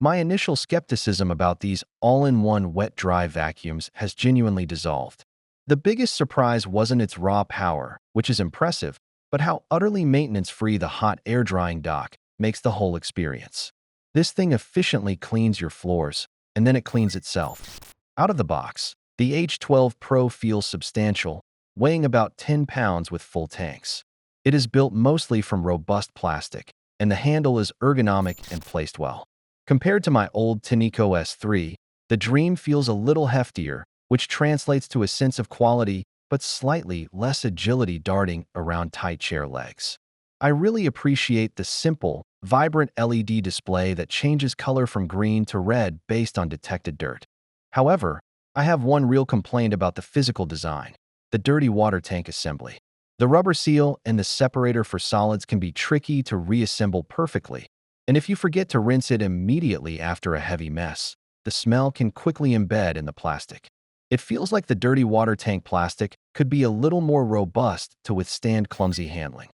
My initial skepticism about these all-in-one wet-dry vacuums has genuinely dissolved. The biggest surprise wasn't its raw power, which is impressive, but how utterly maintenance-free the hot air-drying dock makes the whole experience. This thing efficiently cleans your floors, and then it cleans itself. Out of the box, the H12 Pro feels substantial, weighing about 10 pounds with full tanks. It is built mostly from robust plastic, and the handle is ergonomic and placed well. Compared to my old Tineco S3, the Dreame feels a little heftier, which translates to a sense of quality but slightly less agility darting around tight chair legs. I really appreciate the simple, vibrant LED display that changes color from green to red based on detected dirt. However, I have one real complaint about the physical design: the dirty water tank assembly. The rubber seal and the separator for solids can be tricky to reassemble perfectly, and if you forget to rinse it immediately after a heavy mess, the smell can quickly embed in the plastic. It feels like the dirty water tank plastic could be a little more robust to withstand clumsy handling.